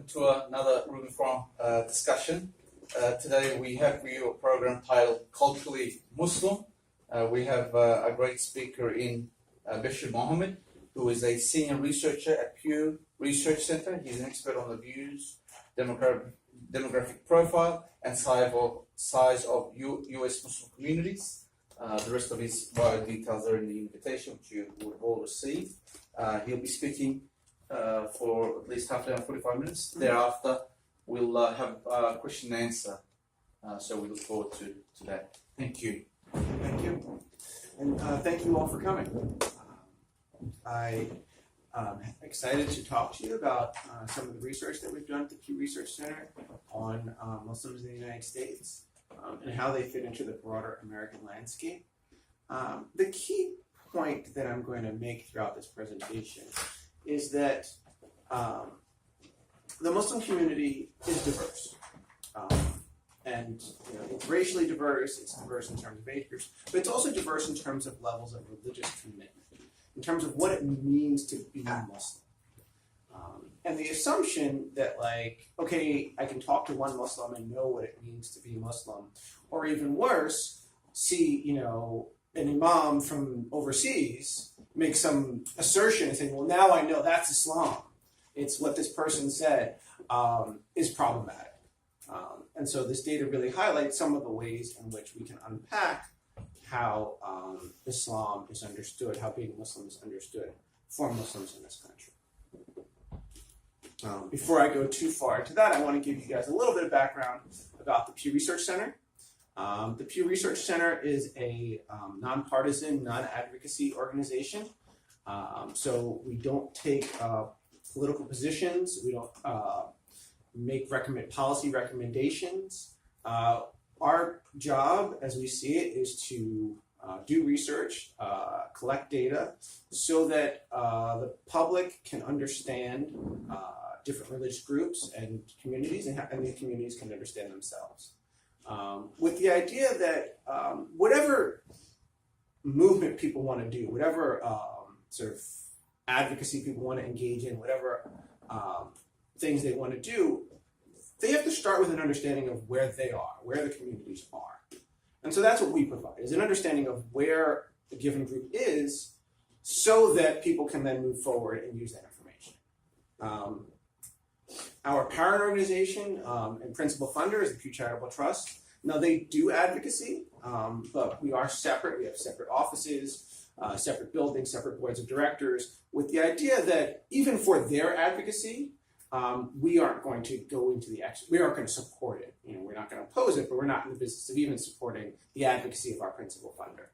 welcome to another Rumi Forum discussion. Today we have for you a program titled Culturally Muslim. We have a great speaker in Besheer Mohamed, who is a senior researcher at Pew Research Center. He's an expert on the views, demographic profile, and size of U.S. Muslim communities. The rest of his bio details are in the invitation, which you will all receive. He'll be speaking for at least half an hour, 45 minutes. Thereafter, we'll have a question and answer. So we look forward to that. Thank you. Thank you. And thank you all for coming. I am excited to talk to you about some of the research that we've done at the Pew Research Center on Muslims in the United States and how they fit into the broader American landscape. The key point that I'm going to make throughout this presentation is that the Muslim community is diverse. And it's racially diverse, it's diverse in terms of age groups, but it's also diverse in terms of levels of religious commitment, in terms of what it means to be Muslim. And the assumption that, like, okay, I can talk to one Muslim and know what it means to be Muslim, or even worse, see, an imam from overseas make some assertion and say, well, now I know that's Islam. It's what this person said is problematic. And so this data really highlights some of the ways in which we can unpack how Islam is understood, how being Muslim is understood for Muslims in this country. Before I go too far into that, I want to give you guys a little bit of background about the Pew Research Center. The Pew Research Center is a nonpartisan, non-advocacy organization. So we don't take political positions. We don't make policy recommendations. Our job, as we see it, is to do research, collect data, so that the public can understand different religious groups and communities, and the communities can understand themselves. With the idea that whatever movement people want to do, whatever sort of advocacy people want to engage in, whatever things they want to do, they have to start with an understanding of where they are, where the communities are. And so that's what we provide, is an understanding of where a given group is, so that people can then move forward and use that information. Our parent organization and principal funder is the Pew Charitable Trust. Now, they do advocacy, but we are separate. We have separate offices, separate buildings, separate boards of directors, with the idea that even for their advocacy, we aren't going to go into the action. We aren't going to support it. We're not going to oppose it, but we're not in the business of even supporting the advocacy of our principal funder.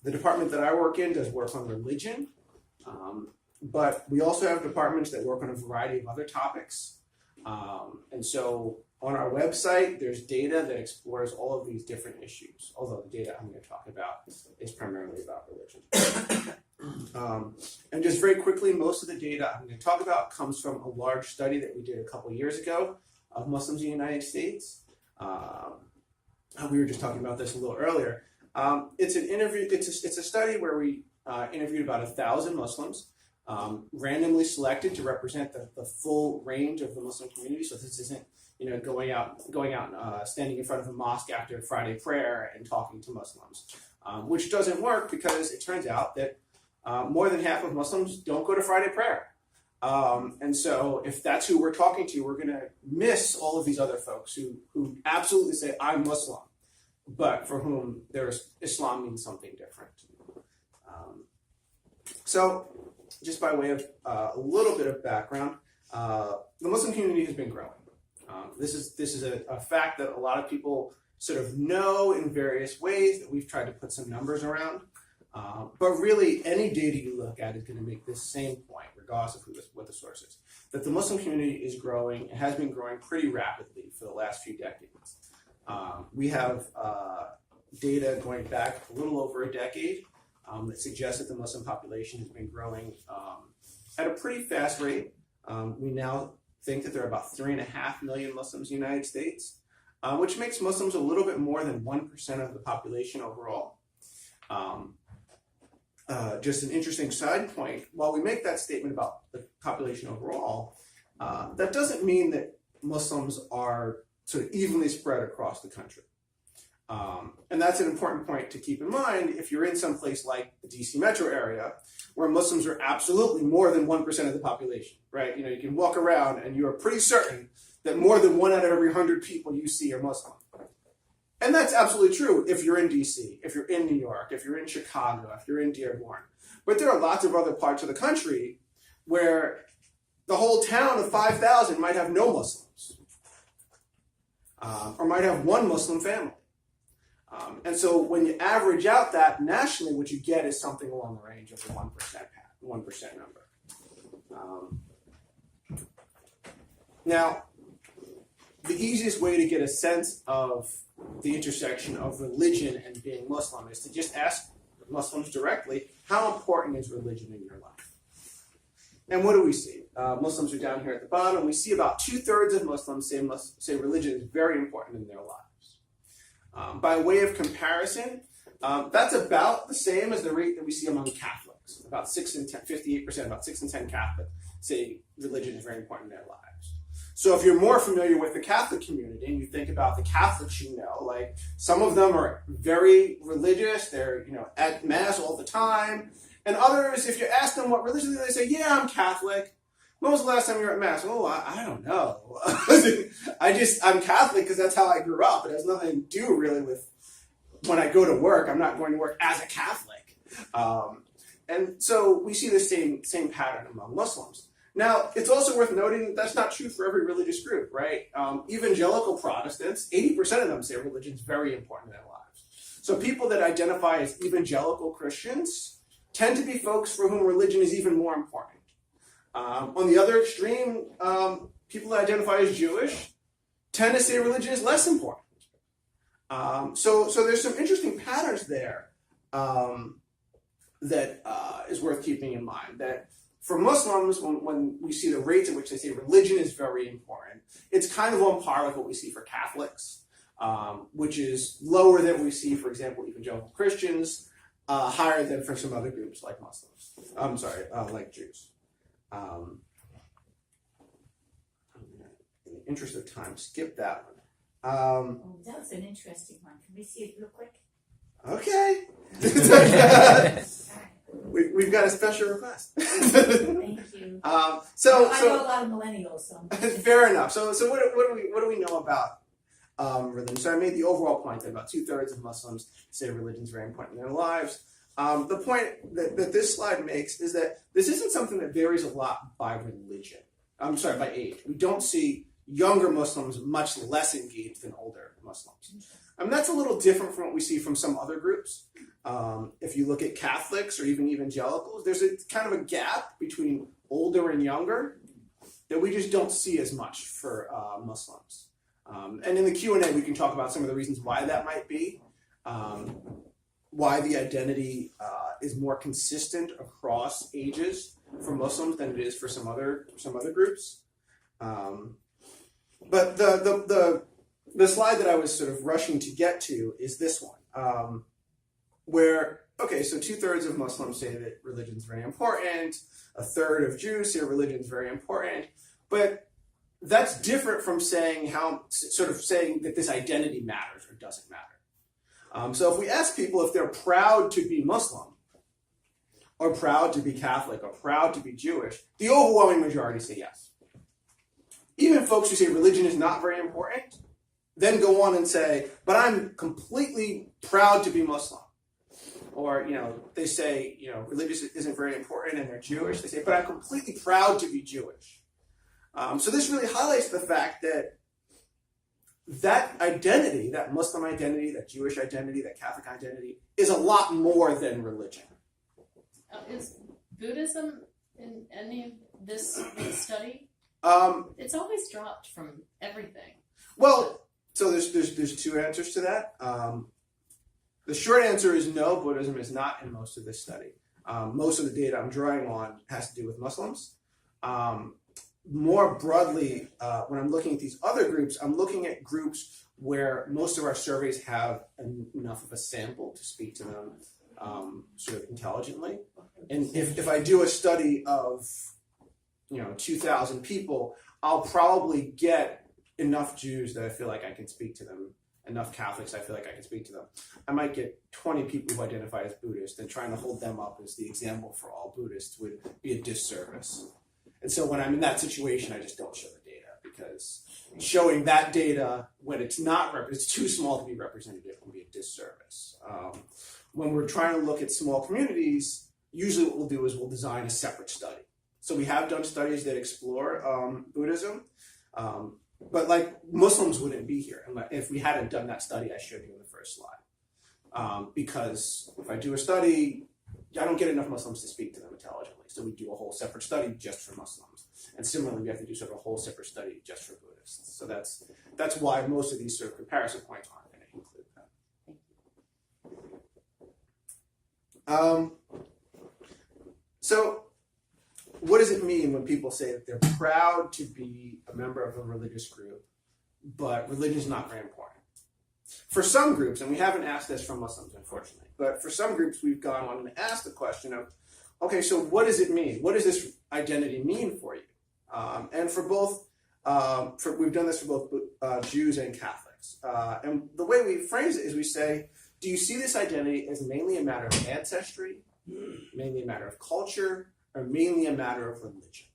The department that I work in does work on religion, but we also have departments that work on a variety of other topics. And so on our website, there's data that explores all of these different issues, although the data I'm going to talk about is primarily about religion. And just very quickly, most of the data I'm going to talk about comes from a large study that we did a couple of years ago of Muslims in the United States. We were just talking about this a little earlier. It's an interview. It's a study where we interviewed about 1,000 Muslims, randomly selected to represent the full range of the Muslim community. So this isn't going out and standing in front of a mosque after Friday prayer and talking to Muslims, which doesn't work because it turns out that more than half of Muslims don't go to Friday prayer. And so if that's who we're talking to, we're going to miss all of these other folks who absolutely say, I'm Muslim, but for whom Islam means something different. So just by way of a little bit of background, the Muslim community has been growing. This is a fact that a lot of people sort of know in various ways that we've tried to put some numbers around. But really, any data you look at is going to make this same point, regardless of what the source is, that the Muslim community is growing and has been growing pretty rapidly for the last few decades. We have data going back a little over a decade that suggests that the Muslim population has been growing at a pretty fast rate. We now think that there are about 3.5 million Muslims in the United States, which makes Muslims a little bit more than 1% of the population overall. Just an interesting side point, while we make that statement about the population overall, That doesn't mean that Muslims are sort of evenly spread across the country. And that's an important point to keep in mind if you're in some place like the DC metro area, where Muslims are absolutely more than 1% of the population, right? You can walk around and you are pretty certain that more than 1 out of every 100 people you see are Muslim. And that's absolutely true if you're in DC, if you're in New York, if you're in Chicago, if you're in Dearborn. But there are lots of other parts of the country where the whole town of 5,000 might have no Muslims, or might have one Muslim family. And so when you average out that nationally, what you get is something along the range of the 1% number. Now, the easiest way to get a sense of the intersection of religion and being Muslim is to just ask Muslims directly, how important is religion in your life? And what do we see? Muslims are down here at the bottom. We see about 2/3 of Muslims say religion is very important in their lives. By way of comparison, that's about the same as the rate that we see among Catholics. About 6 in 10, 58%, about 6 in 10 Catholics say religion is very important in their lives. So if you're more familiar with the Catholic community and you think about the Catholics you know, like some of them are very religious, they're at Mass all the time, and others, if you ask them what religion they say, yeah, I'm Catholic. When was the last time you were at Mass? Oh, I don't know. I'm Catholic because that's how I grew up. It has nothing to do really with when I go to work. I'm not going to work as a Catholic. And so we see the same pattern among Muslims. Now, it's also worth noting that that's not true for every religious group, right? Evangelical Protestants, 80% of them say religion is very important in their lives. So people that identify as evangelical Christians tend to be folks for whom religion is even more important. On the other extreme, people that identify as Jewish tend to say religion is less important. So there's some interesting patterns there that is worth keeping in mind. That for Muslims, when we see the rates at which they say religion is very important, it's kind of on par with what we see for Catholics, which is lower than we see, for example, evangelical Christians, higher than for some other groups like Muslims. Like Jews. In the interest of time, skip that one. That was an interesting one. Can we see it real quick? Okay. We've got a special request. Thank you. I know a lot of millennials. So fair enough. So what do we know about religion? So I made the overall point that about 2/3 of Muslims say religion is very important in their lives. The point that this slide makes is that this isn't something that varies a lot by religion. By age. We don't see younger Muslims much less engaged than older Muslims. That's a little different from what we see from some other groups. If you look at Catholics or even evangelicals, there's a kind of a gap between older and younger that we just don't see as much for Muslims. And in the Q&A, we can talk about some of the reasons why that might be. Why the identity is more consistent across ages for Muslims than it is for some other groups. But the slide that I was sort of rushing to get to is this one, where, so 2/3 of Muslims say that religion is very important, 1/3 of Jews say religion is very important, but that's different from saying that this identity matters or doesn't matter. So if we ask people if they're proud to be Muslim, or proud to be Catholic, or proud to be Jewish, the overwhelming majority say yes. Even folks who say religion is not very important, then go on and say, but I'm completely proud to be Muslim. Or, they say, religion isn't very important and they're Jewish. They say, but I'm completely proud to be Jewish. So this really highlights the fact that identity, that Muslim identity, that Jewish identity, that Catholic identity, is a lot more than religion. Is Buddhism in any of this study? It's always dropped from everything. Well, so there's two answers to that. The short answer is no, Buddhism is not in most of this study. Most of the data I'm drawing on has to do with Muslims. More broadly, when I'm looking at these other groups, I'm looking at groups where most of our surveys have enough of a sample to speak to them sort of intelligently. And if I do a study of 2,000 people, I'll probably get enough Jews that I feel like I can speak to them, enough Catholics I feel like I can speak to them. I might get 20 people who identify as Buddhist, and trying to hold them up as the example for all Buddhists would be a disservice. And so when I'm in that situation, I just don't show the data, because showing that data when it's too small to be representative can be a disservice. When we're trying to look at small communities, usually what we'll do is we'll design a separate study. So we have done studies that explore Buddhism, but like Muslims wouldn't be here if we hadn't done that study I showed you in the first slide. Because if I do a study, I don't get enough Muslims to speak to them intelligently. So we do a whole separate study just for Muslims. And similarly, we have to do sort of a whole separate study just for Buddhists. So that's why most of these sort of comparison points aren't going to include that. So what does it mean when people say that they're proud to be a member of a religious group, but religion is not very important? For some groups, and we haven't asked this from Muslims, unfortunately, but for some groups, we've gone on and asked the question of, okay, so what does it mean? What does this identity mean for you? And for both, we've done this for both Jews and Catholics. And the way we phrase it is we say, do you see this identity as mainly a matter of ancestry, mainly a matter of culture, or mainly a matter of religion?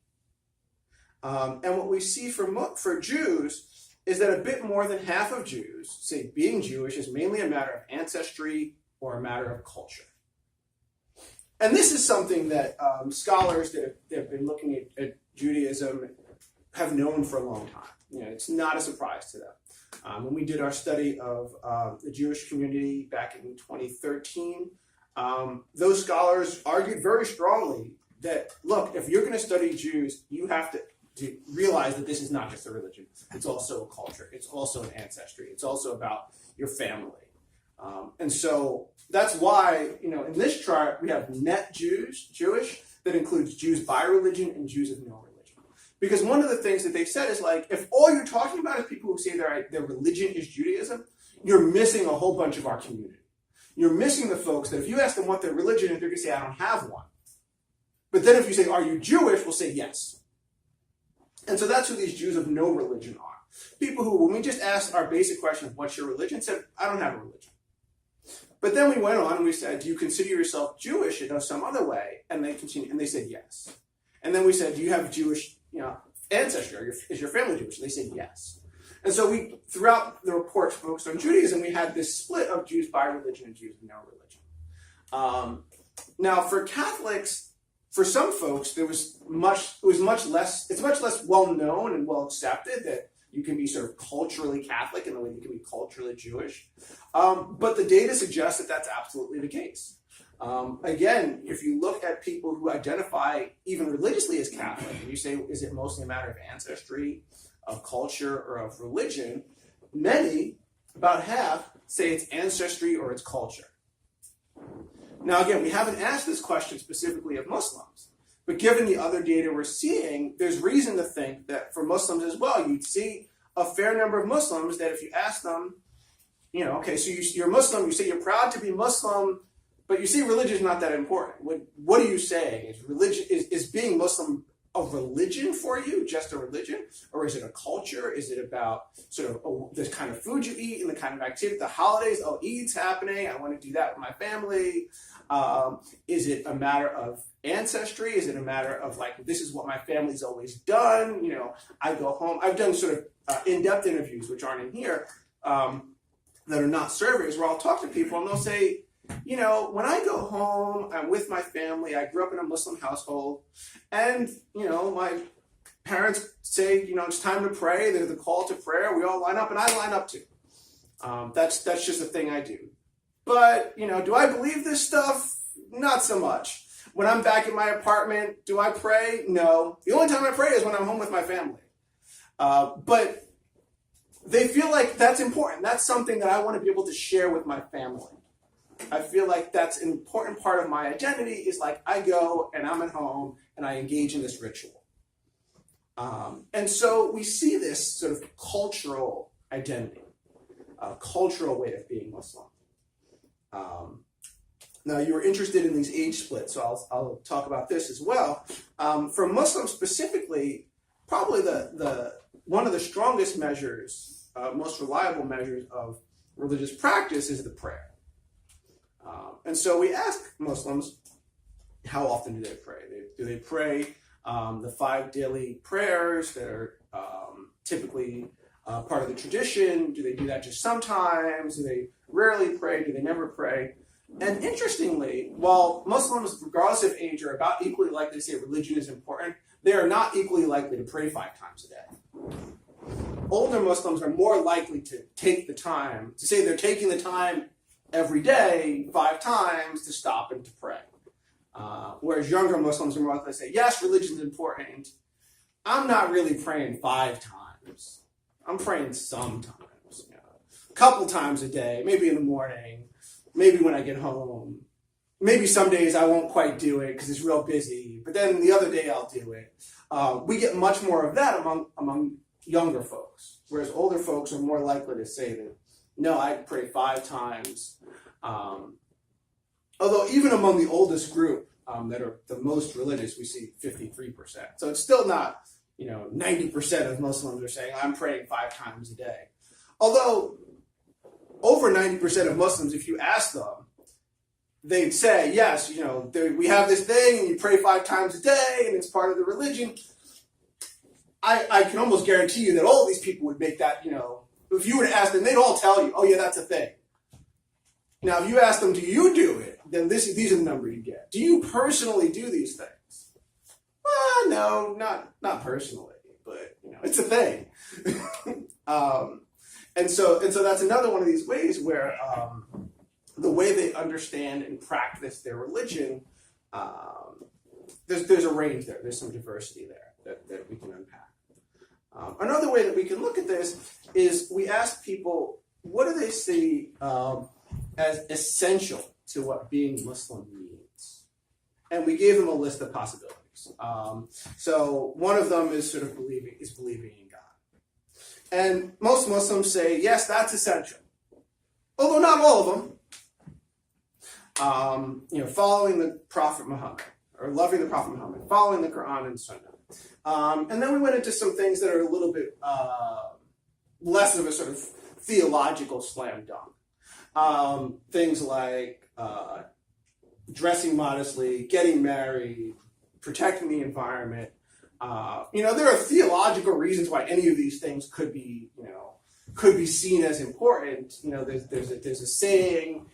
And what we see for Jews is that a bit more than half of Jews say being Jewish is mainly a matter of ancestry or a matter of culture. And this is something that scholars that have been looking at Judaism have known for a long time. It's not a surprise to them. When we did our study of the Jewish community back in 2013, those scholars argued very strongly that, look, if you're going to study Jews, you have to realize that this is not just a religion. It's also a culture. It's also an ancestry. It's also about your family. And so that's why, in this chart, we have net Jewish, that includes Jews by religion and Jews of no religion. Because one of the things that they've said is, like, if all you're talking about is people who say their religion is Judaism, you're missing a whole bunch of our community. You're missing the folks that if you ask them what their religion is, they're going to say, I don't have one. But then if you say, are you Jewish? We'll say yes. And so that's who these Jews of no religion are. People who, when we just asked our basic question of what's your religion, said, I don't have a religion. But then we went on and we said, do you consider yourself Jewish in some other way? And they continued, and they said yes. And then we said, do you have Jewish ancestry? Is your family Jewish? And they said yes. And so we, throughout the report focused on Judaism, we had this split of Jews by religion and Jews of no religion. Now, for Catholics, for some folks, it's much less well known and well accepted that you can be sort of culturally Catholic in the way you can be culturally Jewish. But the data suggests that that's absolutely the case. Again, if you look at people who identify even religiously as Catholic, and you say, is it mostly a matter of ancestry, of culture, or of religion? Many, about half, say it's ancestry or it's culture. Now, again, we haven't asked this question specifically of Muslims, but given the other data we're seeing, there's reason to think that for Muslims as well, you'd see a fair number of Muslims that if you ask them, okay, so you're Muslim, you say you're proud to be Muslim, but you see religion is not that important. What are you saying? Is being Muslim a religion for you, just a religion? Or is it a culture? Is it about sort of the kind of food you eat and the kind of activity, the holidays? Oh, Eid's happening. I want to do that with my family. Is it a matter of ancestry? Is it a matter of like, this is what my family's always done? I go home. I've done sort of in-depth interviews, which aren't in here, that are not surveys, where I'll talk to people and they'll say, when I go home, I'm with my family. I grew up in a Muslim household, and my parents say, it's time to pray. There's the call to prayer. We all line up, and I line up too. That's just a thing I do. But do I believe this stuff? Not so much. When I'm back in my apartment, do I pray? No. The only time I pray is when I'm home with my family. But they feel like that's important. That's something that I want to be able to share with my family. I feel like that's an important part of my identity, is like I go and I'm at home and I engage in this ritual. And so we see this sort of cultural identity, a cultural way of being Muslim. Now, you were interested in these age splits, so I'll talk about this as well. For Muslims specifically, probably the one of the strongest measures, most reliable measures of religious practice is the prayer. And so we ask Muslims, how often do they pray? Do they pray the 5 daily prayers that are typically part of the tradition? Do they do that just sometimes? Do they rarely pray? Do they never pray? And interestingly, while Muslims, regardless of age, are about equally likely to say religion is important, they are not equally likely to pray 5 times a day. Older Muslims are more likely to take the time, to say they're taking the time every day, 5 times, to stop and to pray. Whereas younger Muslims are more likely to say, yes, religion is important. I'm not really praying 5 times. I'm praying sometimes, a couple times a day, maybe in the morning, maybe when I get home. Maybe some days I won't quite do it because it's real busy, but then the other day I'll do it. We get much more of that among younger folks, whereas older folks are more likely to say that, no, I pray 5 times. Although even among the oldest group that are the most religious, we see 53%. So it's still not, 90% of Muslims are saying, I'm praying 5 times a day. Although over 90% of Muslims, if you ask them, they'd say, yes, we have this thing and you pray 5 times a day and it's part of the religion. I can almost guarantee you that all of these people would make that, if you were to ask them, they'd all tell you, oh yeah, that's a thing. Now, if you ask them, do you do it? Then these are the number you get. Do you personally do these things? Well, no, not personally, but it's a thing. And so that's another one of these ways where the way they understand and practice their religion, there's a range there. There's some diversity there that we can unpack. Another way that we can look at this is we ask people, what do they see as essential to what being Muslim means? And we gave them a list of possibilities. So one of them is sort of believing in God. And most Muslims say, yes, that's essential. Although not all of them. Following the Prophet Muhammad, or loving the Prophet Muhammad, following the Quran and Sunnah. And then we went into some things that are a little bit less of a sort of theological slam dunk. Things like dressing modestly, getting married, protecting the environment. There are theological reasons why any of these things could be seen as important. There's a saying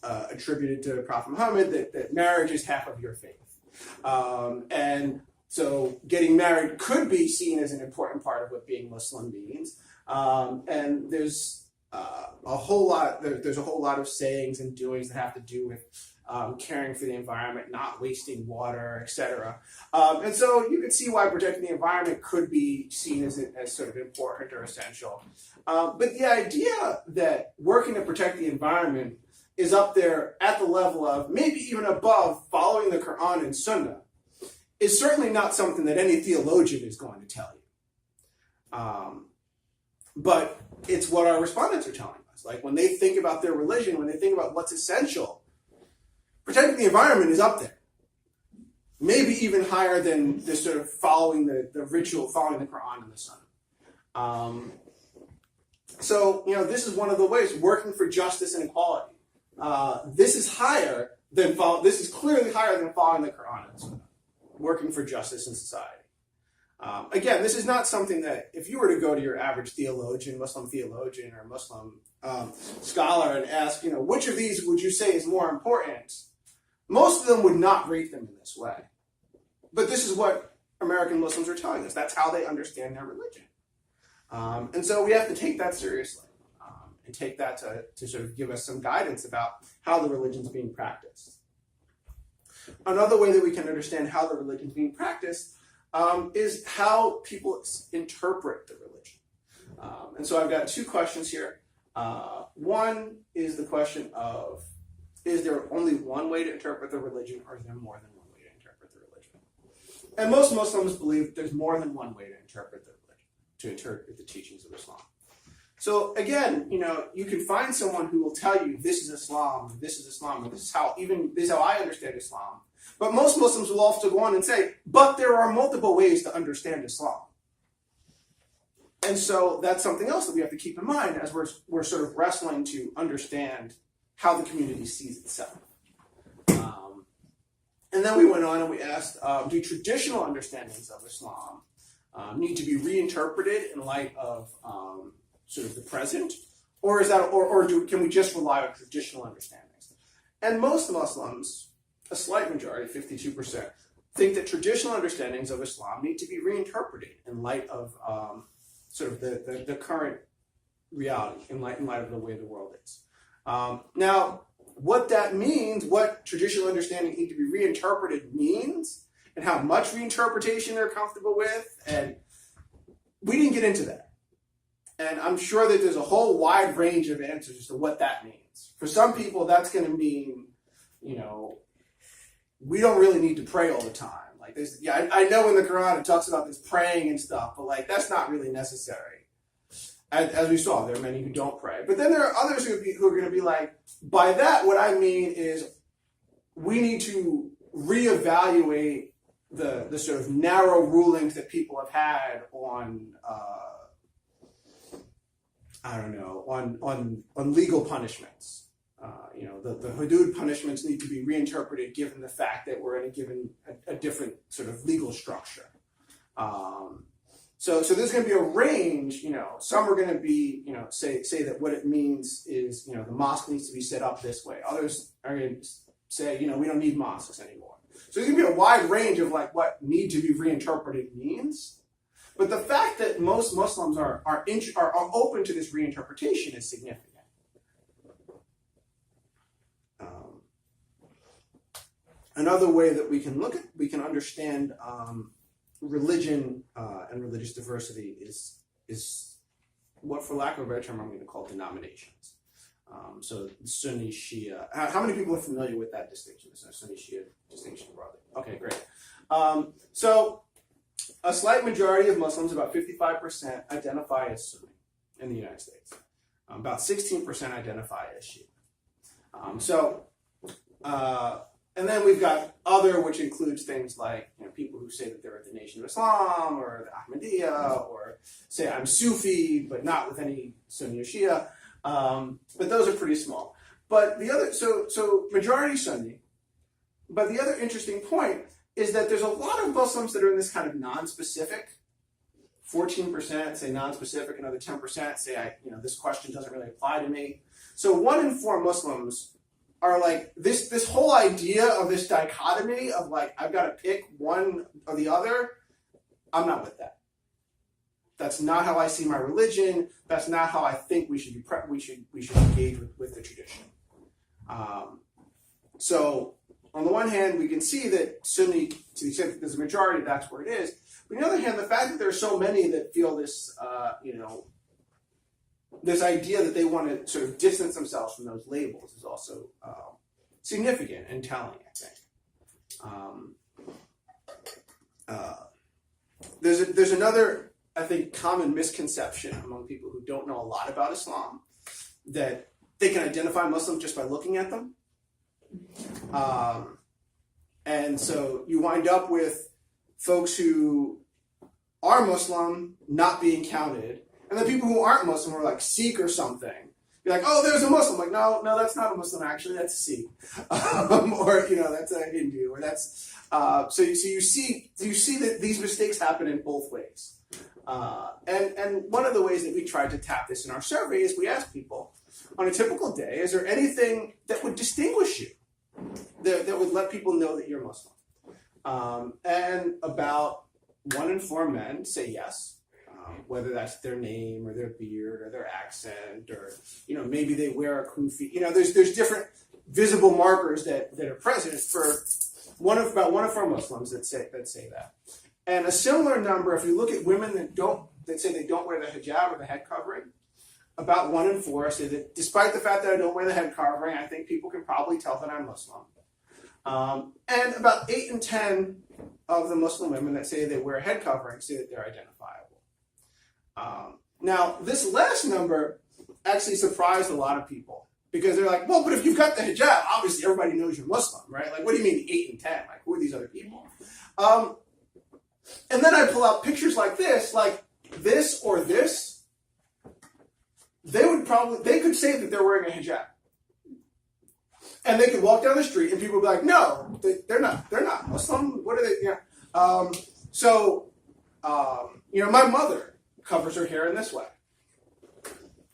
attributed to Prophet Muhammad that marriage is half of your faith. And so getting married could be seen as an important part of what being Muslim means. And there's a whole lot of sayings and doings that have to do with caring for the environment, not wasting water, etc. And so you could see why protecting the environment could be seen as sort of important or essential. But the idea that working to protect the environment is up there at the level of, maybe even above, following the Quran and Sunnah, is certainly not something that any theologian is going to tell you. But it's what our respondents are telling us. Like when they think about their religion, when they think about what's essential, protecting the environment is up there. Maybe even higher than the sort of following the ritual, following the Quran and the Sunnah. So this is one of the ways, working for justice and equality. This is clearly higher than following the Quran and Sunnah. Working for justice in society. Again, this is not something that if you were to go to your average Muslim theologian or Muslim scholar and ask, which of these would you say is more important? Most of them would not rate them in this way. But this is what American Muslims are telling us. That's how they understand their religion. And so we have to take that seriously and take that to sort of give us some guidance about how the religion is being practiced. Another way that we can understand how the religion is being practiced is how people interpret the religion. And so I've got 2 questions here. One is the question of, is there only one way to interpret the religion, or is there more than one way to interpret the religion? And most Muslims believe there's more than one way to interpret the religion, to interpret the teachings of Islam. So again, you can find someone who will tell you this is Islam, or this is how I understand Islam. But most Muslims will also go on and say, but there are multiple ways to understand Islam. And so that's something else that we have to keep in mind as we're sort of wrestling to understand how the community sees itself. And then we went on and we asked, do traditional understandings of Islam need to be reinterpreted in light of sort of the present, or can we just rely on traditional understandings? And most Muslims, a slight majority, 52%, think that traditional understandings of Islam need to be reinterpreted in light of sort of the current reality, in light of the way the world is. Now, what that means, what traditional understandings need to be reinterpreted means, and how much reinterpretation they're comfortable with, and we didn't get into that. And I'm sure that there's a whole wide range of answers as to what that means. For some people, that's going to mean, we don't really need to pray all the time. Like, I know in the Quran it talks about this praying and stuff, but that's not really necessary. As we saw, there are many who don't pray. But then there are others who are going to be like, by that, what I mean is we need to reevaluate the sort of narrow rulings that people have had on on legal punishments. The hudud punishments need to be reinterpreted given the fact that we're in a different sort of legal structure. So there's going to be a range. Some are going to be say that what it means is the mosque needs to be set up this way. Others are going to say we don't need mosques anymore. So there's going to be a wide range of what need to be reinterpreted means. But the fact that most Muslims are open to this reinterpretation is significant. Another way that we can understand religion and religious diversity is what, for lack of a better term, I'm going to call denominations. So Sunni, Shia. How many people are familiar with that distinction? The Sunni Shia distinction broadly. Okay, great. So a slight majority of Muslims, about 55%, identify as Sunni in the United States. About 16% identify as Shia. And then we've got other, which includes things like people who say that they're the Nation of Islam or the Ahmadiyya, or say I'm Sufi, but not with any Sunni or Shia. But those are pretty small. But the other, so majority Sunni. But the other interesting point is that there's a lot of Muslims that are in this kind of non-specific. 14% say non-specific, another 10% say this question doesn't really apply to me. So 1 in 4 Muslims are like this whole idea of this dichotomy of I've got to pick one or the other. I'm not with that. That's not how I see my religion. That's not how I think we should engage with the tradition. So on the one hand, we can see that Sunni, to the extent that there's a majority, that's where it is. But on the other hand, the fact that there are so many that feel this, this idea that they want to sort of distance themselves from those labels is also significant and telling, I think. There's another, I think, common misconception among people who don't know a lot about Islam, that they can identify Muslim just by looking at them. And so you wind up with folks who are Muslim not being counted, and the people who aren't Muslim are like Sikh or something. You're like, oh, there's a Muslim. Like, no, that's not a Muslim. Actually, that's a Sikh, or that's a Hindu, or that's. So you see that these mistakes happen in both ways. And one of the ways that we tried to tap this in our survey is we asked people, on a typical day, is there anything that would distinguish you, that would let people know that you're Muslim? And about 1 in 4 men say yes. Whether that's their name or their beard or their accent, or maybe they wear a kufi. There's different visible markers that are present for about 1 in 4 Muslims that say that. And a similar number, if you look at women that say they don't wear the hijab or the head covering, about 1 in 4 say that despite the fact that I don't wear the head covering, I think people can probably tell that I'm Muslim. And about 8 in 10 of the Muslim women that say they wear a head covering say that they're identifiable. Now, this last number actually surprised a lot of people because they're like, well, but if you've got the hijab, obviously everybody knows you're Muslim, right? Like, what do you mean 8 and 10? Like, who are these other people? And then I pull out pictures like this or this. They could say that they're wearing a hijab. And they could walk down the street and people would be like, no, they're not Muslim. What are they? Yeah. My mother covers her hair in this way.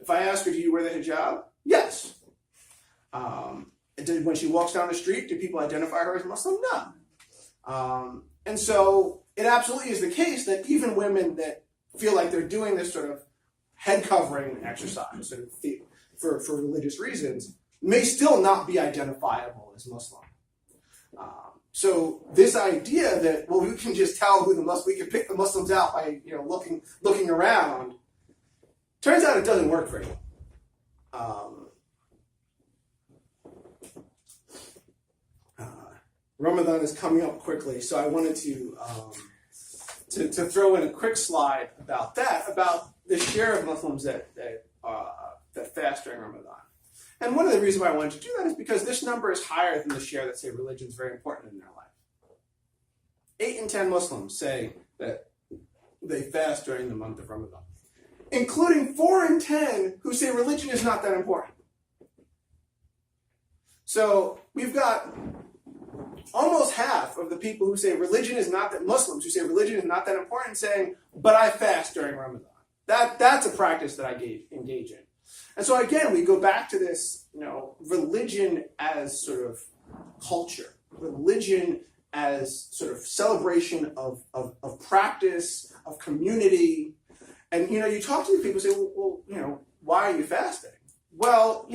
If I ask her, do you wear the hijab? Yes. When she walks down the street, do people identify her as Muslim? No. And so it absolutely is the case that even women that feel like they're doing this sort of head covering exercise sort of for religious reasons may still not be identifiable as Muslim. So this idea that, well, we can just tell who we can pick the Muslims out by looking around, turns out it doesn't work very well. Ramadan is coming up quickly, so I wanted to throw in a quick slide about the share of Muslims that fast during Ramadan. And one of the reasons why I wanted to do that is because this number is higher than the share that say religion is very important in their life. 8 in 10 Muslims say that they fast during the month of Ramadan, including 4 in 10 who say religion is not that important. So we've got almost half of the people who say religion is not that, Muslims who say religion is not that important, saying, but I fast during Ramadan. That's a practice that I engage in. And so again, we go back to this, religion as sort of culture, religion as sort of celebration of practice, of community. And, you talk to these people and say, well, why are you fasting? Well,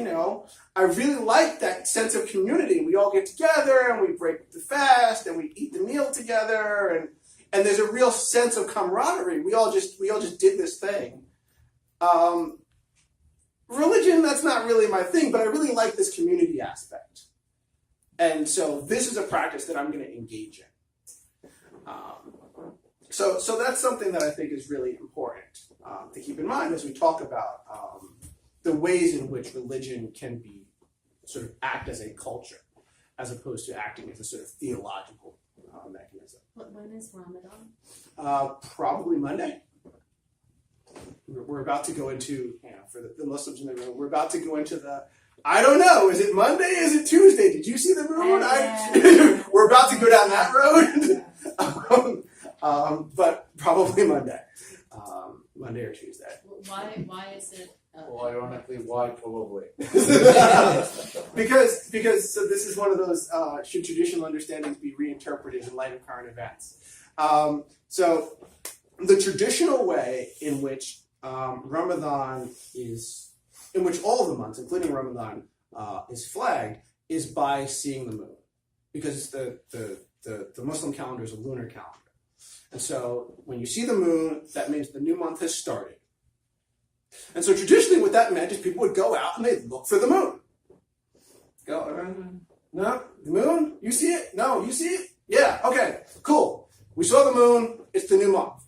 I really like that sense of community. We all get together and we break the fast and we eat the meal together and there's a real sense of camaraderie. We all just did this thing. Religion, that's not really my thing, but I really like this community aspect. And so this is a practice that I'm going to engage in. So that's something that I think is really important to keep in mind as we talk about the ways in which religion can be sort of act as a culture, as opposed to acting as a sort of theological mechanism. When is Ramadan? Probably Monday. We're about to go into, for the Muslims in the room, we're about to go into I don't know, is it Monday? Is it Tuesday? Did you see the moon? We're about to go down that road. But probably Monday. Monday or Tuesday. Why is it? Well, ironically, why probably? because so this is one of those should traditional understandings be reinterpreted in light of current events. So the traditional way in which Ramadan in which all of the months, including Ramadan, is flagged, is by seeing the moon, because the Muslim calendar is a lunar calendar, and so when you see the moon, that means the new month has started. And so traditionally what that meant is people would go out and they'd look for the moon. No, the moon? You see it? No, you see it? Yeah, okay, cool. We saw the moon, it's the new month.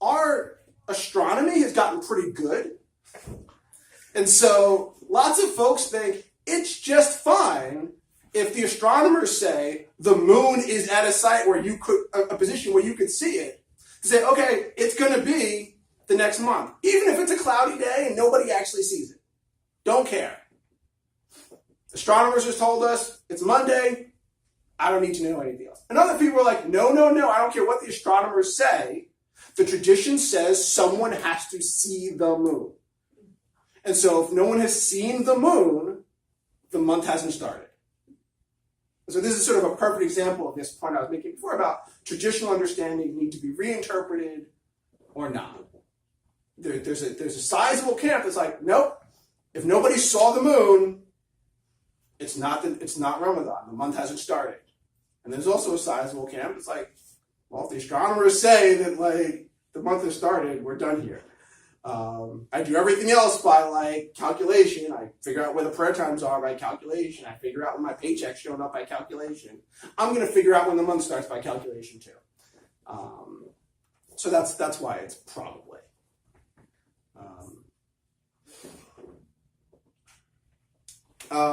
Our astronomy has gotten pretty good. And so lots of folks think it's just fine if the astronomers say the moon is at a site where a position where you could see it, to say, okay, it's going to be the next month, even if it's a cloudy day and nobody actually sees it. Don't care. Astronomers just told us it's Monday. I don't need to know anything else. And other people are like, no, I don't care what the astronomers say. The tradition says someone has to see the moon. And so if no one has seen the moon, the month hasn't started. So this is sort of a perfect example of this point I was making before about traditional understanding need to be reinterpreted or not. There's a sizable camp that's like, nope, if nobody saw the moon, it's not Ramadan. The month hasn't started. And there's also a sizable camp that's like, well, if the astronomers say that the month has started, we're done here. I do everything else by calculation. I figure out where the prayer times are by calculation. I figure out when my paycheck's showing up by calculation. I'm going to figure out when the month starts by calculation too. So that's why it's probably.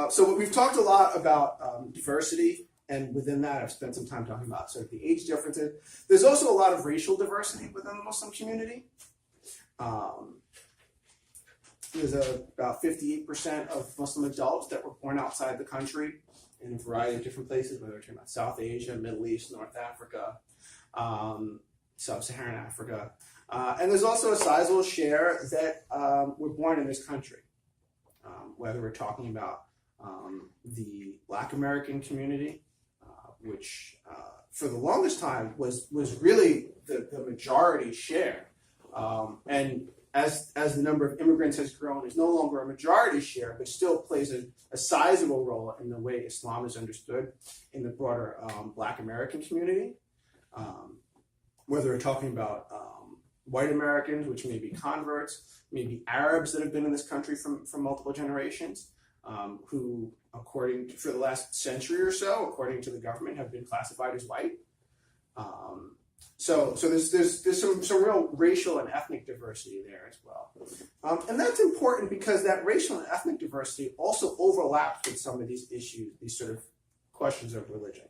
So we've talked a lot about diversity, and within that I've spent some time talking about sort of the age differences. There's also a lot of racial diversity within the Muslim community. There's about 58% of Muslim adults that were born outside the country in a variety of different places, whether we're talking about South Asia, Middle East, North Africa, Sub-Saharan Africa. And there's also a sizable share that were born in this country, whether we're talking about the Black American community, which for the longest time was really the majority share. And as the number of immigrants has grown, is no longer a majority share, but still plays a sizable role in the way Islam is understood in the broader Black American community. Whether we're talking about white Americans, which may be converts, maybe Arabs that have been in this country from multiple generations, who, for the last century or so, according to the government, have been classified as white. So there's some real racial and ethnic diversity there as well. And that's important because that racial and ethnic diversity also overlaps with some of these issues, these sort of questions of religion.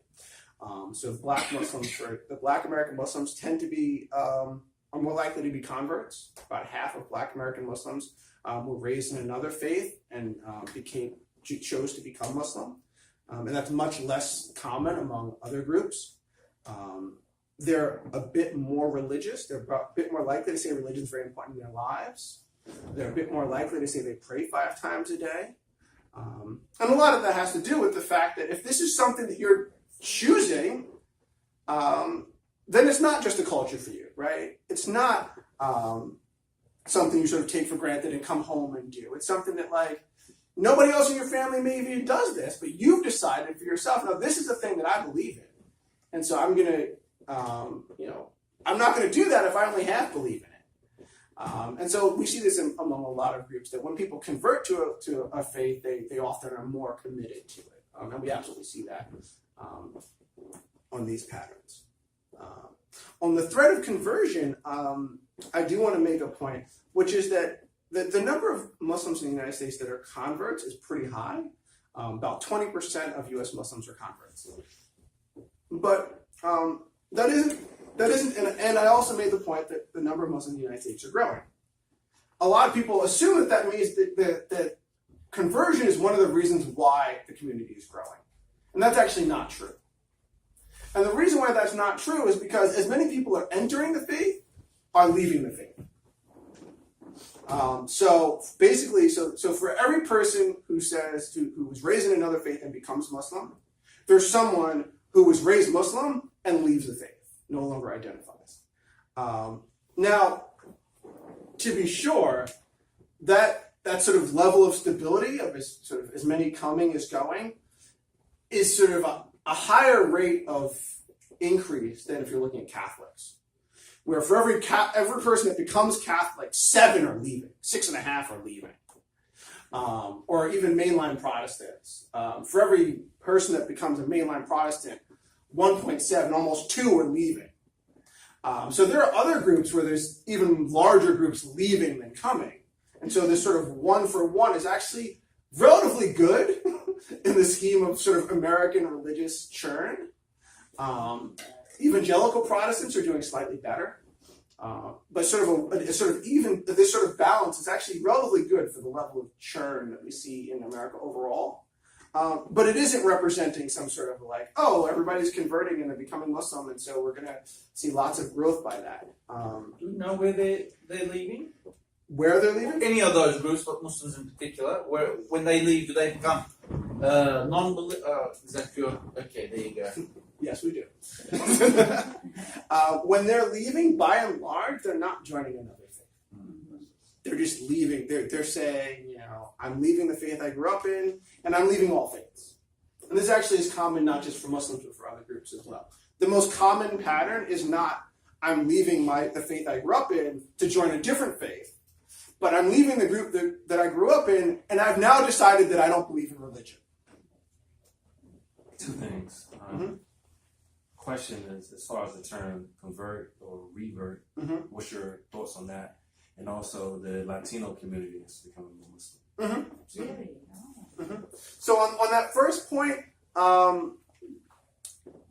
So Black Muslims, the Black American Muslims tend to be, are more likely to be converts. About half of Black American Muslims were raised in another faith and chose to become Muslim. And that's much less common among other groups. They're a bit more religious. They're a bit more likely to say religion is very important in their lives. They're a bit more likely to say they pray 5 times a day. And a lot of that has to do with the fact that if this is something that you're choosing, then it's not just a culture for you, right? It's not something you sort of take for granted and come home and do. It's something that, like, nobody else in your family maybe does this, but you've decided for yourself, no, this is the thing that I believe in. And so I'm going to, I'm not going to do that if I only half believe in it. And so we see this among a lot of groups, that when people convert to a faith, they often are more committed to it. And we absolutely see that on these patterns. On the thread of conversion, I do want to make a point, which is that the number of Muslims in the United States that are converts is pretty high. About 20% of U.S. Muslims are converts. But that isn't, and I also made the point that the number of Muslims in the United States are growing. A lot of people assume that means that conversion is one of the reasons why the community is growing. And that's actually not true. And the reason why that's not true is because as many people are entering the faith, are leaving the faith. So basically, so for every person who was raised in another faith and becomes Muslim, there's someone who was raised Muslim and leaves the faith, no longer identifies. Now, to be sure, that sort of level of stability of as many coming as going is sort of a higher rate of increase than if you're looking at Catholics, where for every person that becomes Catholic, 7 are leaving, 6.5 are leaving, or even mainline Protestants. For every person that becomes a mainline Protestant, 1.7, almost 2 are leaving. So there are other groups where there's even larger groups leaving than coming. And so this sort of 1 for 1 is actually relatively good in the scheme of sort of American religious churn. Evangelical Protestants are doing slightly better. But this sort of balance is actually relatively good for the level of churn that we see in America overall. But it isn't representing some sort of like, oh, everybody's converting and they're becoming Muslim, and so we're going to see lots of growth by that. Do you know where they're leaving? Where they're leaving? Any of those groups, but Muslims in particular, when they leave, do they become non-believers? Is that pure? Okay, there you go. Yes, we do. When they're leaving, by and large, they're not joining another faith. They're just leaving. They're saying, I'm leaving the faith I grew up in, and I'm leaving all faiths. And this actually is common not just for Muslims, but for other groups as well. The most common pattern is not, I'm leaving the faith I grew up in to join a different faith, but I'm leaving the group that I grew up in, and I've now decided that I don't believe in religion. 2 things. question is, as far as the term convert or revert, Mhm. what's your thoughts on that? And also the Latino community is becoming more Muslim. Really? Oh. So on that first point,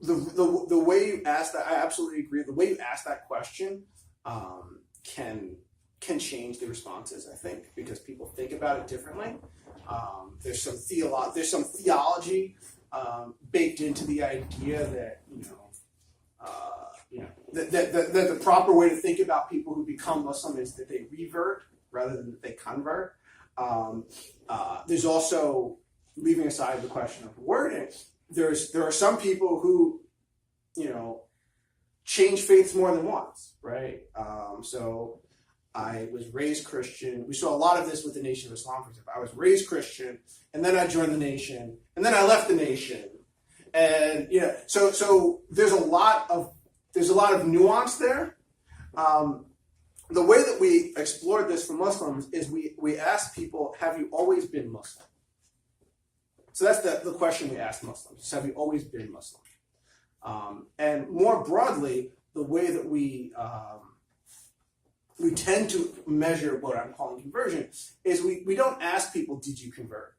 the way you asked that, I absolutely agree. The way you asked that question can change the responses, I think, because people think about it differently. There's some theology baked into the idea that that the proper way to think about people who become Muslim is that they revert rather than that they convert. There's also, leaving aside the question of wording, there are some people who, change faiths more than once, right? So I was raised Christian. We saw a lot of this with the Nation of Islam, for example. I was raised Christian, and then I joined the nation, and then I left the nation, and so there's a lot of nuance there. The way that we explored this for Muslims is we asked people, have you always been Muslim? So that's the question we asked Muslims, have you always been Muslim? And more broadly, the way that we tend to measure what I'm calling conversion is we don't ask people, did you convert?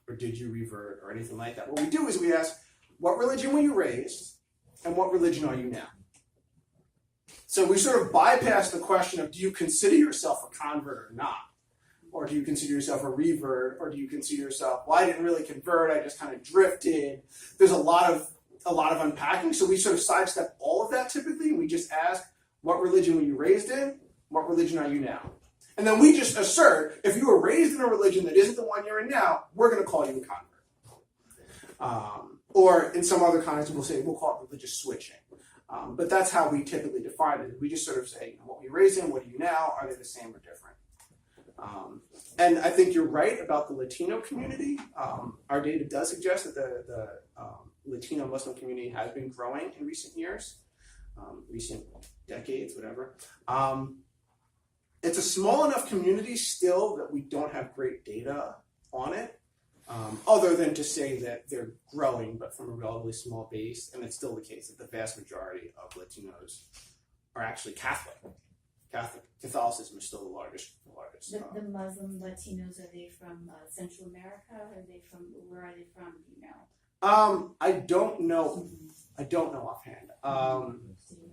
Or did you revert? Or anything like that. What we do is we ask, what religion were you raised? And what religion are you now? So we sort of bypass the question of, do you consider yourself a convert or not? Or do you consider yourself a revert? Or do you consider yourself, well, I didn't really convert, I just kind of drifted. There's a lot of unpacking. So we sort of sidestep all of that typically. We just ask, what religion were you raised in? What religion are you now? And then we just assert, if you were raised in a religion that isn't the one you're in now, we're going to call you a convert. Or in some other contexts, we'll call it religious switching. But that's how we typically define it. We just sort of say, what were you raised in? What are you now? Are they the same or different? And I think you're right about the Latino community. Our data does suggest that the Latino Muslim community has been growing in recent years, recent decades, whatever. It's a small enough community still that we don't have great data on it. Other than to say that they're growing, but from a relatively small base, and it's still the case that the vast majority of Latinos are actually Catholic. Catholicism is still the largest. The Muslim Latinos, are they from Central America? Where are they from? Do you know? I don't know. I don't know offhand.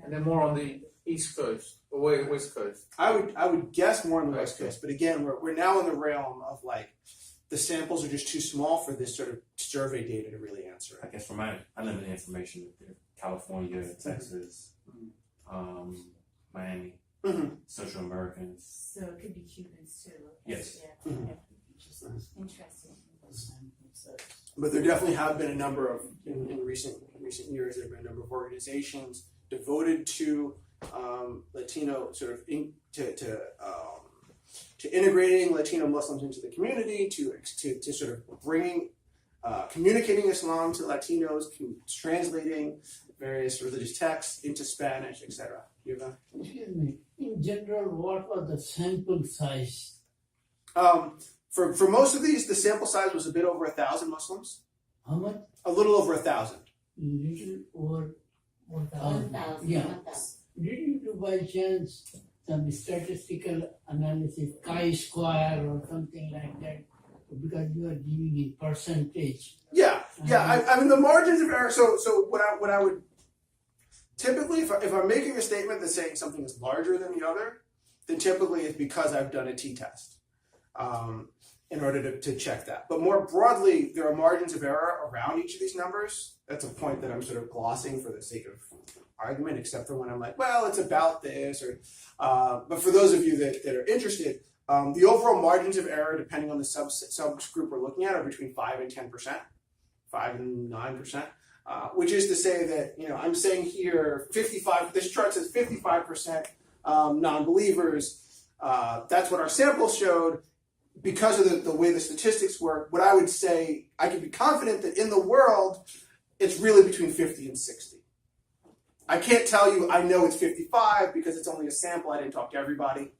And they're more on the East Coast or West Coast. I would guess more on the West Coast, but again, we're now in the realm of like, the samples are just too small for this sort of survey data to really answer. I guess from my unlimited information, California, Texas, Miami, Central Americans. So it could be Cubans too. Yes. Yeah. Interesting. But there definitely have been a number of, in recent years, there have been a number of organizations devoted to Latino sort of to integrating Latino Muslims into the community, to sort of bringing, communicating Islam to Latinos, translating various religious texts into Spanish, etc. Excuse me. In general, what was the sample size? For most of these, the sample size was a bit over 1,000 Muslims. How much? A little over 1,000. Little over 1,000. 1,000. Yeah. Did you do by chance some statistical analysis, chi-square or something like that? Because you are giving in percentage. Yeah. I mean, the margins of error. So what I would typically, if I'm making a statement that's saying something is larger than the other, then typically it's because I've done a t-test in order to check that. But more broadly, there are margins of error around each of these numbers. That's a point that I'm sort of glossing for the sake of argument, except for when I'm like, well, it's about this, or but for those of you that are interested, the overall margins of error, depending on the subgroup we're looking at, are between 5 and 10%, 5 and 9%, which is to say that, I'm saying here 55, this chart says 55% non-believers. That's what our sample showed. Because of the way the statistics work, what I would say, I can be confident that in the world, it's really between 50 and 60. I can't tell you I know it's 55 because it's only a sample. I didn't talk to everybody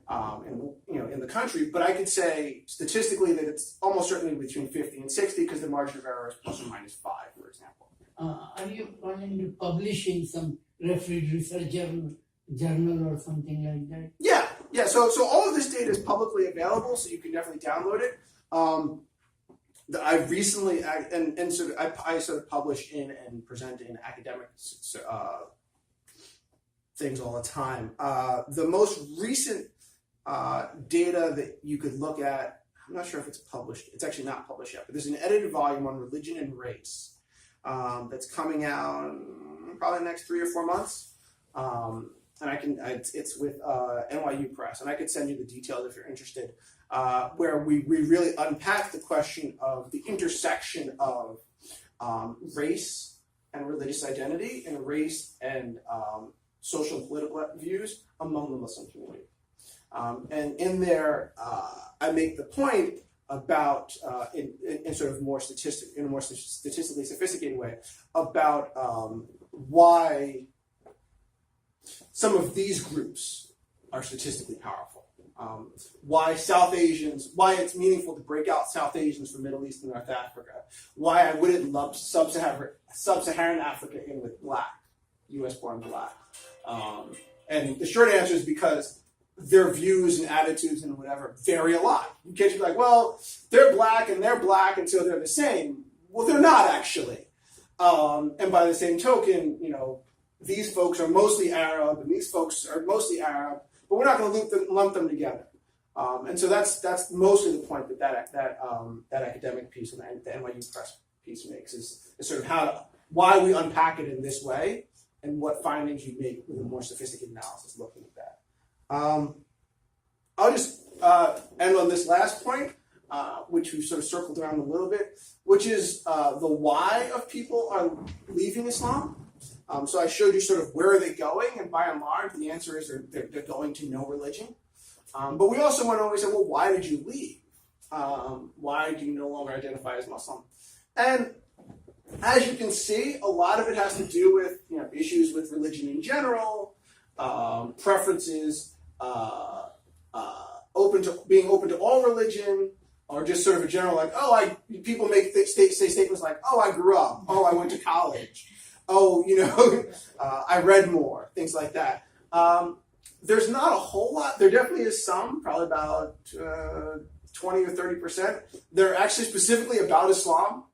in the country, but I could say statistically that it's almost certainly between 50 and 60 because the margin of error is plus or minus 5, for example. are you planning to publish in some refereed research journal or something like that? Yeah. So all of this data is publicly available, so you can definitely download it. I recently I sort of publish in and present in academic things all the time. The most recent data that you could look at, I'm not sure if it's published. It's actually not published yet, but there's an edited volume on religion and race that's coming out probably the next 3 or 4 months. And it's with NYU Press, and I could send you the details if you're interested, where we really unpack the question of the intersection of race and religious identity, and race and social and political views among the Muslim community. And in there, I make the point about, in sort of more in a more statistically sophisticated way, about why some of these groups are statistically powerful. Why it's meaningful to break out South Asians from Middle East and North Africa. Why I wouldn't lump Sub-Saharan Africa in with black, US-born black. And the short answer is because their views and attitudes and whatever vary a lot. You can't just be like, well, they're black, and so they're the same. Well, they're not actually. And by the same token, these folks are mostly Arab, and these folks are mostly Arab, but we're not going to lump them together. And so that's mostly the point that academic piece and the NYU Press piece makes is sort of why we unpack it in this way, and what findings you make with a more sophisticated analysis looking at that. I'll just end on this last point, which we've sort of circled around a little bit, which is the why of people are leaving Islam. So I showed you sort of where are they going, and by and large, the answer is they're going to no religion. But we also went over and said, well, why did you leave? Why do you no longer identify as Muslim? And as you can see, a lot of it has to do with issues with religion in general, preferences, being open to all religion, or just sort of a general people say statements like, oh, I grew up, oh, I went to college, oh, I read more, things like that. There's not a whole lot. There definitely is some, probably about 20 or 30%. They're actually specifically about Islam.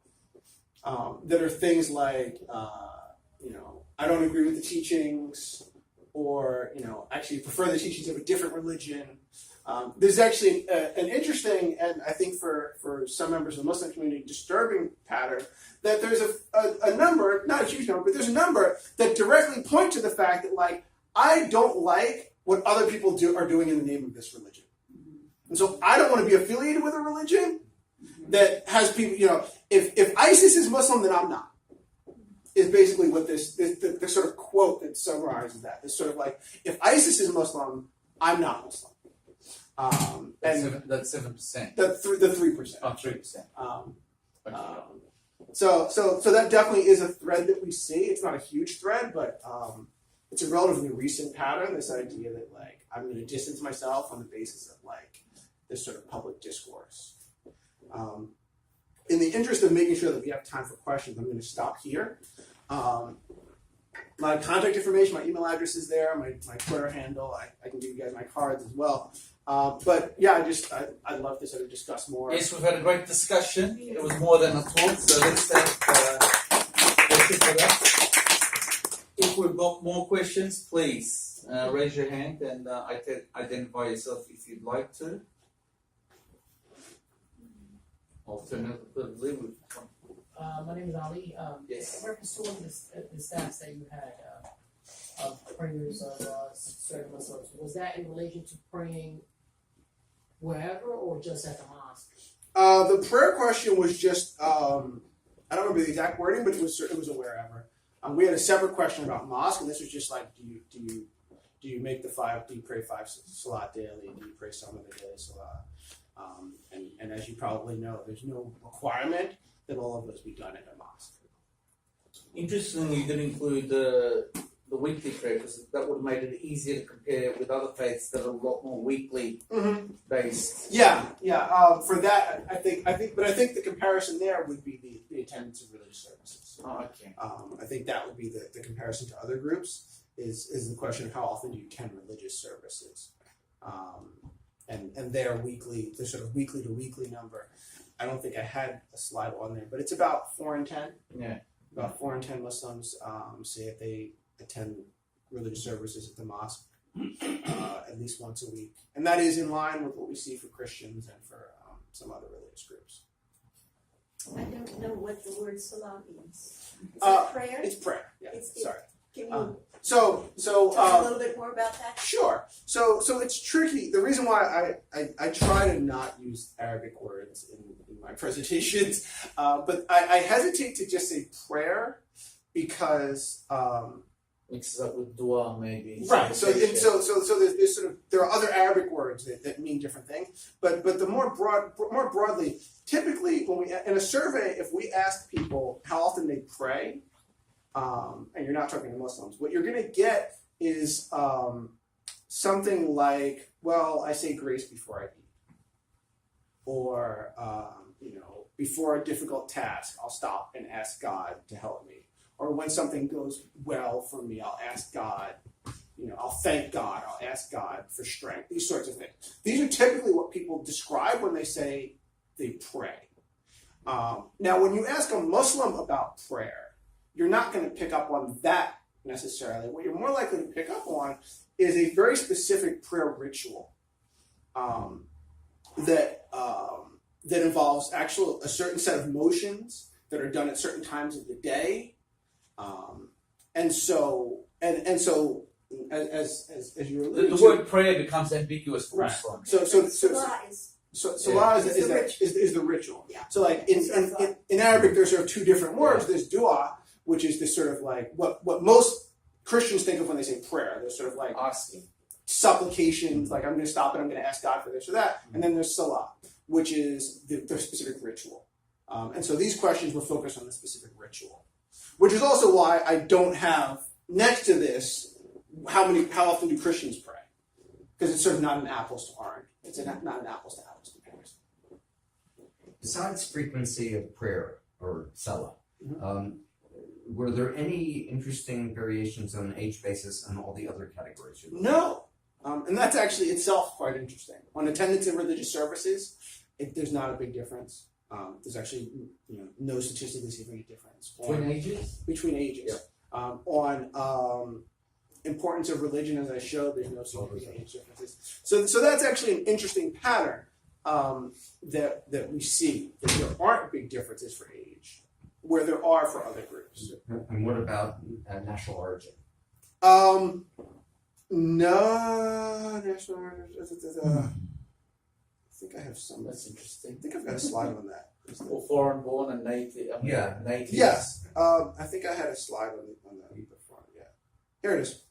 That are things like, I don't agree with the teachings, or, actually prefer the teachings of a different religion. There's actually an interesting, and I think for some members of the Muslim community, disturbing pattern, that there's a number, not a huge number, but there's a number that directly point to the fact that, I don't like what other people are doing in the name of this religion. And so I don't want to be affiliated with a religion that has people, if ISIS is Muslim, then I'm not, is basically what this sort of quote that summarizes that. It's sort of like, if ISIS is Muslim, I'm not Muslim. That's 7%. The 3%. Oh, 3%. So that definitely is a thread that we see. It's not a huge thread, but it's a relatively recent pattern, this idea that, I'm going to distance myself on the basis of, this sort of public discourse. In the interest of making sure that we have time for questions, I'm going to stop here. My contact information, my email address is there, my Twitter handle. I can give you guys my cards as well. But yeah, I'd love to sort of discuss more. Yes, we've had a great discussion. It was more than a talk, so let's thank you for that. If we've got more questions, please raise your hand and identify yourself if you'd like to. Alternatively, my name is Ali. Yes. In reference to one of the stats that you had of prayers of certain Muslims, was that in relation to praying wherever or just at the mosque? The prayer question was just, I don't remember the exact wording, but it was a wherever. We had a separate question about mosque, and this was just like, do you make do you pray 5 salat daily? Do you pray some of the daily salat? And as you probably know, there's no requirement that all of those be done in a mosque. interestingly, you didn't include the weekly prayer because that would have made it easier to compare with other faiths that are a lot more weekly based. Yeah. For that, I think the comparison there would be the attendance of religious services. Oh, okay. I think that would be the comparison to other groups is the question of how often do you attend religious services, and their sort of weekly to weekly number. I don't think I had a slide on there, but it's about 4 in 10. Yeah. About 4 in 10 Muslims say that they attend religious services at the mosque at least once a week, and that is in line with what we see for Christians and for some other religious groups. I don't know what the word salah means. Is it prayer? It's prayer. Yeah. It's- Sorry. Can you So talk a little bit more about that? Sure. So it's tricky. The reason why I try to not use Arabic words in my presentations, but I hesitate to just say prayer because Mixes up with dua, maybe. right. So there's sort of there are other Arabic words that mean different things. But the more broadly, typically when we in a survey, if we ask people how often they pray, and you're not talking to Muslims, what you're going to get is something like, well, I say grace before I eat, or before a difficult task, I'll stop and ask God to help me, or when something goes well for me, I'll ask God, I'll thank God, I'll ask God for strength. These sorts of things. These are typically what people describe when they say they pray. Now, when you ask a Muslim about prayer, you're not going to pick up on that necessarily. What you're more likely to pick up on is a very specific prayer ritual that involves a certain set of motions that are done at certain times of the day, and so as you alluded The to, word prayer becomes ambiguous for right. Muslims. So salah is the ritual. Yeah. So like in Arabic, there's sort of two different words. There's dua, which is this sort of like what most Christians think of when they say prayer. There's sort of like Asking. supplications, like I'm going to stop and I'm going to ask God for this or that. And then there's salah, which is the specific ritual. And so these questions were focused on the specific ritual, which is also why I don't have next to this how often do Christians pray, because it's sort of not an apples to orange. It's not an apples to apples comparison. Besides frequency of prayer or salah, were there any interesting variations on an age basis and all the other categories? No. And that's actually itself quite interesting. On attendance in religious services, there's not a big difference. There's actually no statistically significant difference. Between ages? Yeah. On importance of religion, as I showed, there's no significant age differences. So that's actually an interesting pattern that we see, that there aren't big differences for age, where there are for other groups. And what about national origin? No, national origin. I think I have some. That's interesting. I think I've got a slide on that. Or foreign born and native. Native. Yes. I think I had a slide on that before. Yeah. Here it is.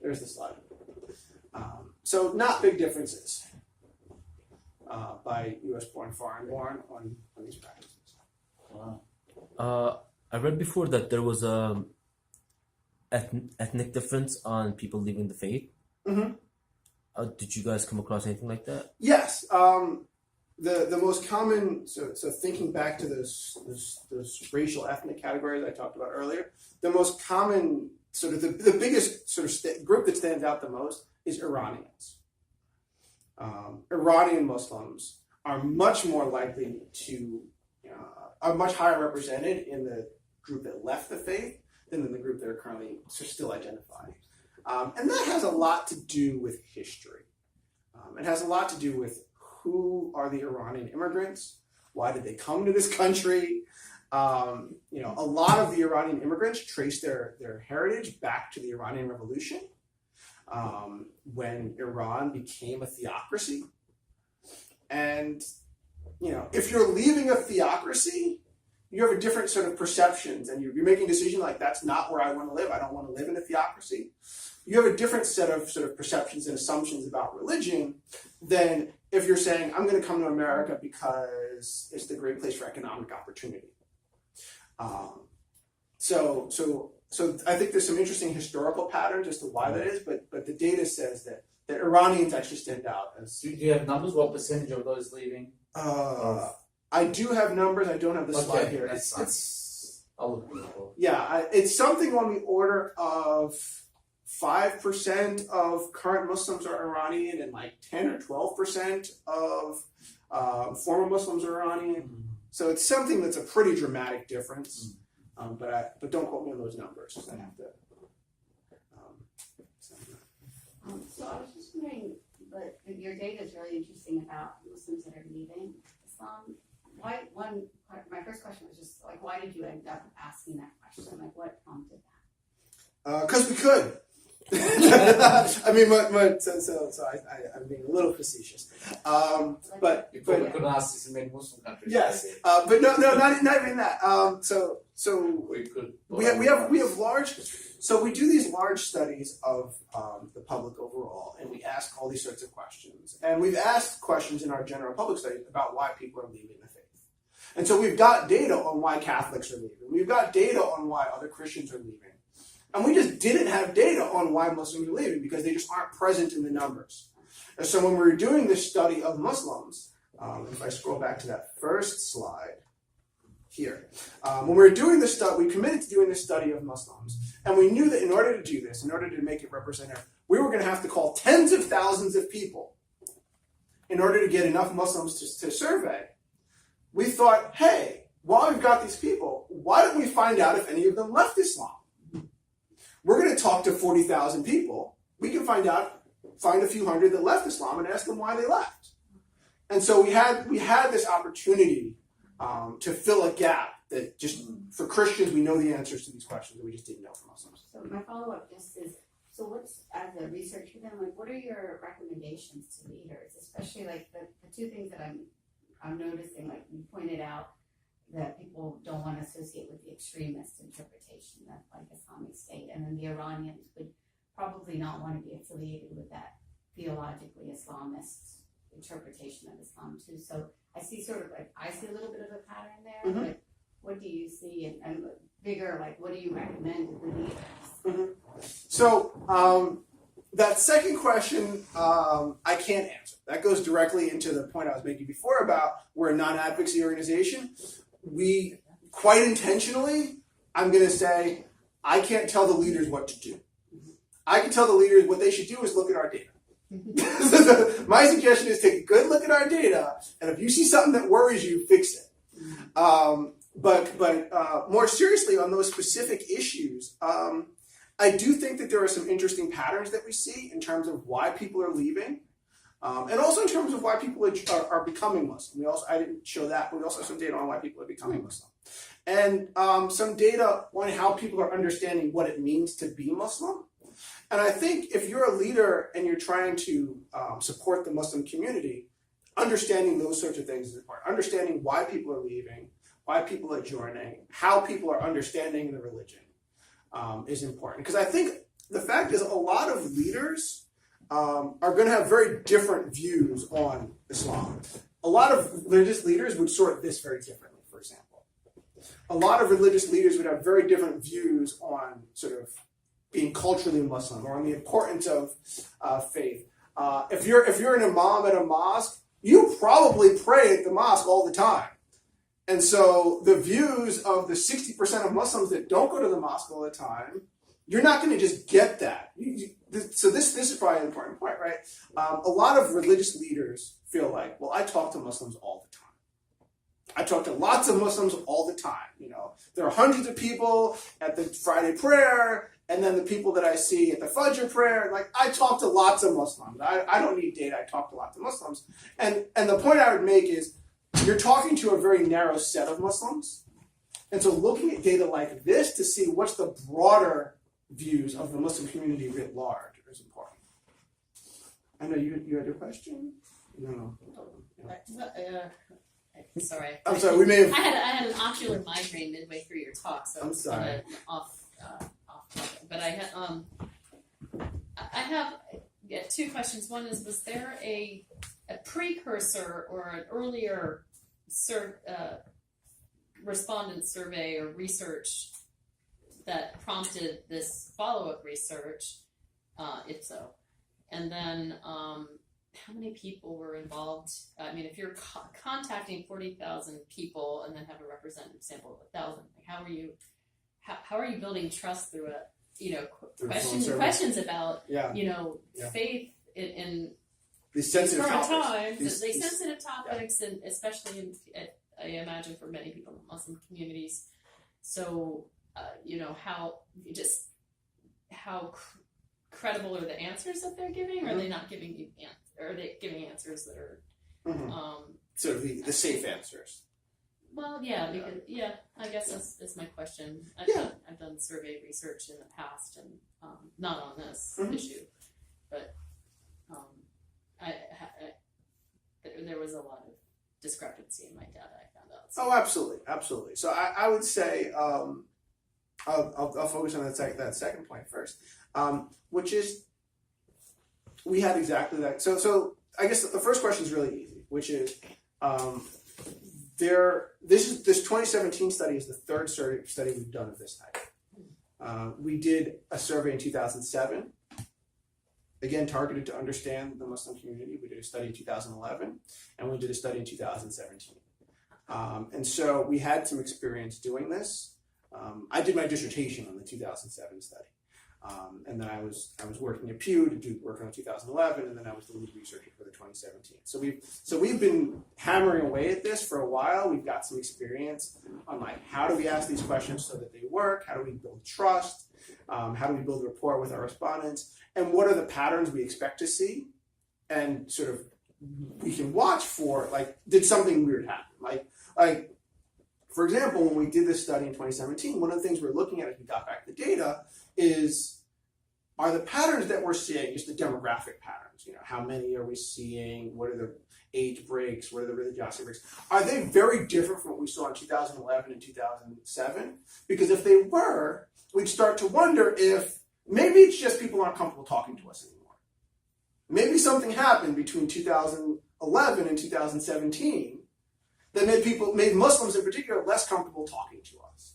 There's the slide. So not big differences by U.S. born, foreign born on these practices. Wow. I read before that there was a ethnic difference on people leaving the faith. Mm-hmm. Did you guys come across anything like that? Yes. The most common, so thinking back to those racial ethnic categories I talked about earlier, the most common sort of the biggest sort of group that stands out the most is Iranians. Iranian Muslims are much more likely to are much higher represented in the group that left the faith than in the group that are currently still identifying. And that has a lot to do with history. It has a lot to do with who are the Iranian immigrants, why did they come to this country. A lot of the Iranian immigrants trace their heritage back to the Iranian Revolution, when Iran became a theocracy. And if you're leaving a theocracy, you have a different sort of perceptions, and you're making a decision like, that's not where I want to live. I don't want to live in a theocracy. You have a different set of sort of perceptions and assumptions about religion than if you're saying, I'm going to come to America because it's the great place for economic opportunity. So I think there's some interesting historical patterns as to why that is, but the data says that Iranians actually stand out as. Do you have numbers? What percentage of those leaving? I do have numbers. I don't have the slide here. It's I'll look at it. Yeah, it's something on the order of 5% of current Muslims are Iranian, and like 10 or 12% of former Muslims are Iranian. So it's something that's a pretty dramatic difference. But don't quote me on those numbers, 'cause I have to. So I was just wondering, but your data is really interesting about Muslims that are leaving Islam. My first question was just like, why did you end up asking that question? Like, what prompted that? Because we could. I mean, I'm being a little facetious. But You probably couldn't ask this in many Muslim countries. yes, but no, not even that. So Or you could. we have large. So we do these large studies of the public overall, and we ask all these sorts of questions. And we've asked questions in our general public studies about why people are leaving the faith. And so we've got data on why Catholics are leaving. We've got data on why other Christians are leaving. And we just didn't have data on why Muslims are leaving because they just aren't present in the numbers. And so when we were doing this study of Muslims, if I scroll back to that first slide here, when we were doing this study, we committed to doing this study of Muslims, and we knew that in order to do this, in order to make it representative, we were going to have to call tens of thousands of people in order to get enough Muslims to survey. We thought, hey, while we've got these people, why don't we find out if any of them left Islam? We're going to talk to 40,000 people. We can find a few hundred that left Islam and ask them why they left. And so we had this opportunity to fill a gap that just, for Christians, we know the answers to these questions that we just didn't know for Muslims. So my follow-up just is, so what's, as a researcher then, like, what are your recommendations to leaders, especially like the two things that I'm noticing, like you pointed out, that people don't want to associate with the extremist interpretation of like Islamic State, and then the Iranians would probably not want to be affiliated with that theologically Islamist interpretation of Islam too. So I see a little bit of a pattern there. Mm-hmm. But what do you see, and bigger, like what do you recommend to the leaders? Mm-hmm. So that second question, I can't answer. That goes directly into the point I was making before about we're a non-advocacy organization. We, quite intentionally, I'm going to say, I can't tell the leaders what to do. I can tell the leaders what they should do is look at our data. My suggestion is take a good look at our data, and if you see something that worries you, fix it. But more seriously on those specific issues, I do think that there are some interesting patterns that we see in terms of why people are leaving. And also in terms of why people are becoming Muslim. I didn't show that, but we also have some data on why people are becoming Muslim. And some data on how people are understanding what it means to be Muslim. And I think if you're a leader and you're trying to support the Muslim community, understanding those sorts of things is important. Understanding why people are leaving, why people are joining, how people are understanding the religion is important. Because I think the fact is a lot of leaders are going to have very different views on Islam. A lot of religious leaders would sort this very differently, for example. A lot of religious leaders would have very different views on sort of being culturally Muslim or on the importance of faith. If you're an imam at a mosque, you probably pray at the mosque all the time. And so the views of the 60% of Muslims that don't go to the mosque all the time, you're not going to just get that. So this is probably an important point, right? A lot of religious leaders feel like, well, I talk to Muslims all the time. I talk to lots of Muslims all the time. There are hundreds of people at the Friday prayer, and then the people that I see at the Fajr prayer. Like, I talk to lots of Muslims. I don't need data. I talk to lots of Muslims. And the point I would make is, you're talking to a very narrow set of Muslims. And so looking at data like this to see what's the broader views of the Muslim community writ large is important. I know you had a question? No. Sorry. I'm sorry, we may have... I had an ocular migraine midway through your talk, so I'm it's sorry. kinda off topic. But I have two questions. One is, was there a precursor or an earlier respondent survey or research that prompted this follow-up research, if so? And then how many people were involved? I mean, if you're contacting 40,000 people and then have a representative sample of 1,000, like how are you building trust through a, questions about, Yeah. faith in These sensitive current topics. times, sensitive topics, and especially I imagine for many people in the Muslim communities. So, how credible are the answers that they're giving? Or are they not giving you or are they giving answers that are sort of the safe answers? Well, because I guess that's my question. I've done survey research in the past, and not on this issue, but there was a lot of discrepancy in my data. I found out. So. Oh, absolutely. So I would say I'll focus on that second point first, which is we had exactly that. So I guess the first question is really easy, which is this 2017 study is the third study we've done of this type. We did a survey in 2007, again targeted to understand the Muslim community. We did a study in 2011, and we did a study in 2017. And so we had some experience doing this. I did my dissertation on the 2007 study. And then I was working at Pew to do work on 2011, and then I was the lead researcher for the 2017. So we've been hammering away at this for a while. We've got some experience on how do we ask these questions so that they work? How do we build trust? How do we build rapport with our respondents? And what are the patterns we expect to see? And sort of we can watch for did something weird happen? For example, when we did this study in 2017, one of the things we were looking at as we got back the data are the patterns that we're seeing, just the demographic patterns, how many are we seeing, what are the age breaks, what are the religiosity breaks, are they very different from what we saw in 2011 and 2007? Because if they were, we'd start to wonder if maybe it's just people aren't comfortable talking to us anymore. Maybe something happened between 2011 and 2017 that made Muslims in particular less comfortable talking to us.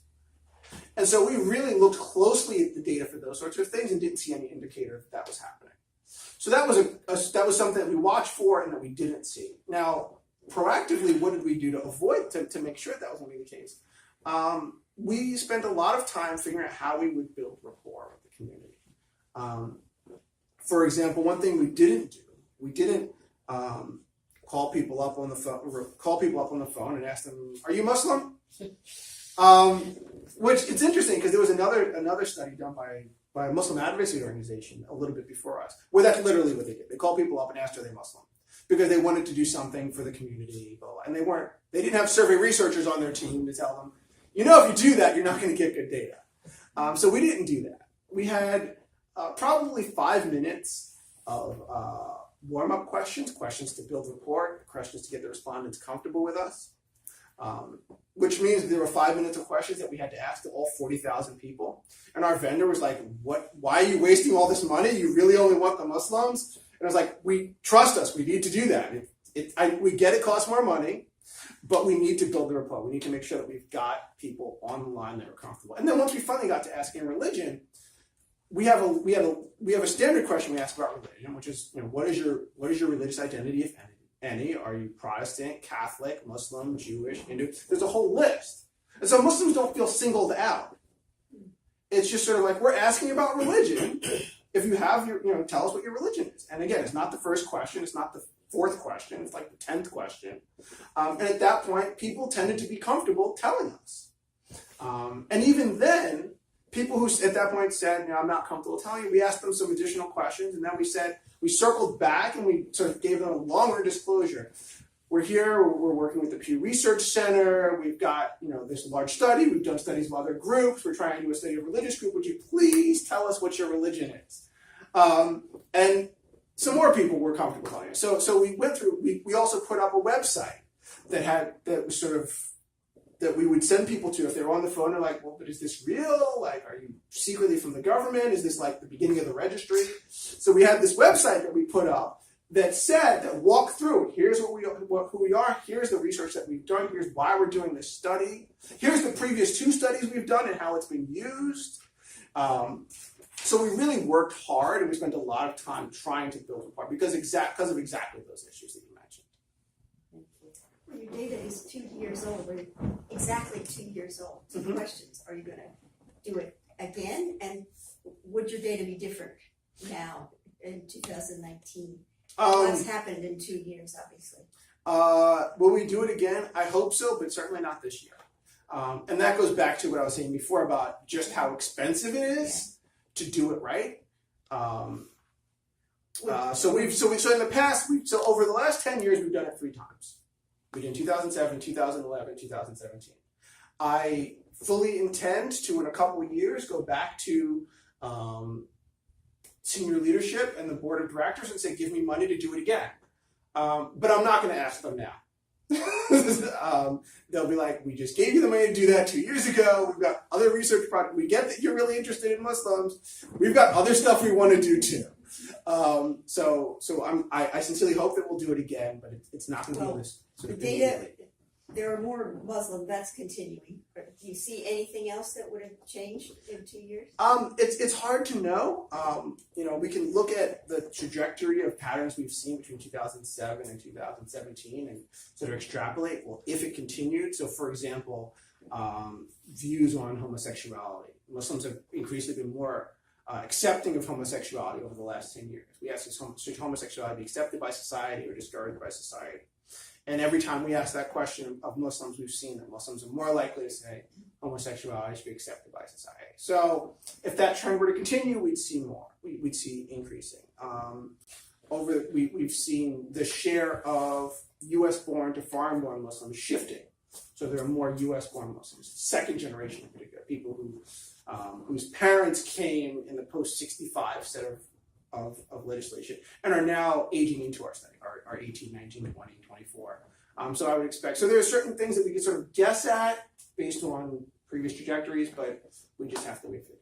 And so we really looked closely at the data for those sorts of things and didn't see any indicator that was happening. So that was something that we watched for and that we didn't see. Now, proactively, what did we do to avoid to make sure that was going to be the case? We spent a lot of time figuring out how we would build rapport with the community. For example, one thing we didn't call people up on the phone and ask them, "Are you Muslim?" Which it's interesting because there was another study done by a Muslim advocacy organization a little bit before us, where that's literally what they did. They called people up and asked, "Are they Muslim?" Because they wanted to do something for the community, and they didn't have survey researchers on their team to tell them, if you do that, you're not going to get good data. So we didn't do that. We had probably 5 minutes of warm-up questions to build rapport, questions to get the respondents comfortable with us, which means there were 5 minutes of questions that we had to ask to all 40,000 people. And our vendor was like, why are you wasting all this money? You really only want the Muslims? And I was like, trust us, we need to do that. We get it costs more money, but we need to build the rapport. We need to make sure that we've got people on the line that are comfortable. And then once we finally got to asking religion, we have a standard question we ask about religion, which is, what is your religious identity, if any? Are you Protestant, Catholic, Muslim, Jewish, Hindu? There's a whole list. And so Muslims don't feel singled out. It's just sort of we're asking about religion. If you have tell us what your religion is. And again, it's not the first question, it's not the fourth question, it's the 10th question. And at that point, people tended to be comfortable telling us. And even then, people who at that point said, I'm not comfortable telling you, we asked them some additional questions, and then we circled back and we sort of gave them a longer disclosure. We're here, we're working with the Pew Research Center, we've got this large study, we've done studies of other groups, we're trying to do a study of a religious group, would you please tell us what your religion is? And some more people were comfortable telling us. So we went through, we also put up a website that was sort of, that we would send people to if they were on the phone and well, but is this real? Are you secretly from the government? Is this the beginning of the registry? So we had this website that we put up that walked through, here's who we are, here's the research that we've done, here's why we're doing this study, here's the previous 2 studies we've done and how it's been used. So we really worked hard, and we spent a lot of time trying to build a part because of exactly those issues that you mentioned. Well, your data is 2 years old, or exactly 2 years old. Two questions: are you going to do it again, and would your data be different now in 2019? What's happened in 2 years, obviously. Will we do it again? I hope so, but certainly not this year. And that goes back to what I was saying before about just how expensive it is to do it right. So in the past, so over the last 10 years, we've done it 3 times. We did 2007, 2011, 2017. I fully intend to, in a couple of years, go back to senior leadership and the board of directors and say, give me money to do it again. But I'm not going to ask them now. They'll be like, we just gave you the money to do that 2 years ago. We've got other research projects. We get that you're really interested in Muslims. We've got other stuff we want to do too. I sincerely hope that we'll do it again, but it's not going to be this sort The of data, there are more Muslim, that's continuing. Do you see anything else that would have changed in 2 years? It's hard to know. We can look at the trajectory of patterns we've seen between 2007 and 2017 and sort of extrapolate, well, if it continued. So, for example, views on homosexuality. Muslims have increasingly been more accepting of homosexuality over the last 10 years. We ask, should homosexuality be accepted by society or discouraged by society? And every time we ask that question of Muslims, we've seen that Muslims are more likely to say homosexuality should be accepted by society. So if that trend were to continue, we'd see more. We'd see increasing. We've seen the share of U.S.-born to foreign-born Muslims shifting. So there are more U.S.-born Muslims, second generation in particular, people whose parents came in the post-65 set of legislation and are now aging into our study, are 18, 19, 20, 24. So I would expect, so there are certain things that we can sort of guess at based on previous trajectories, but we just have to wait for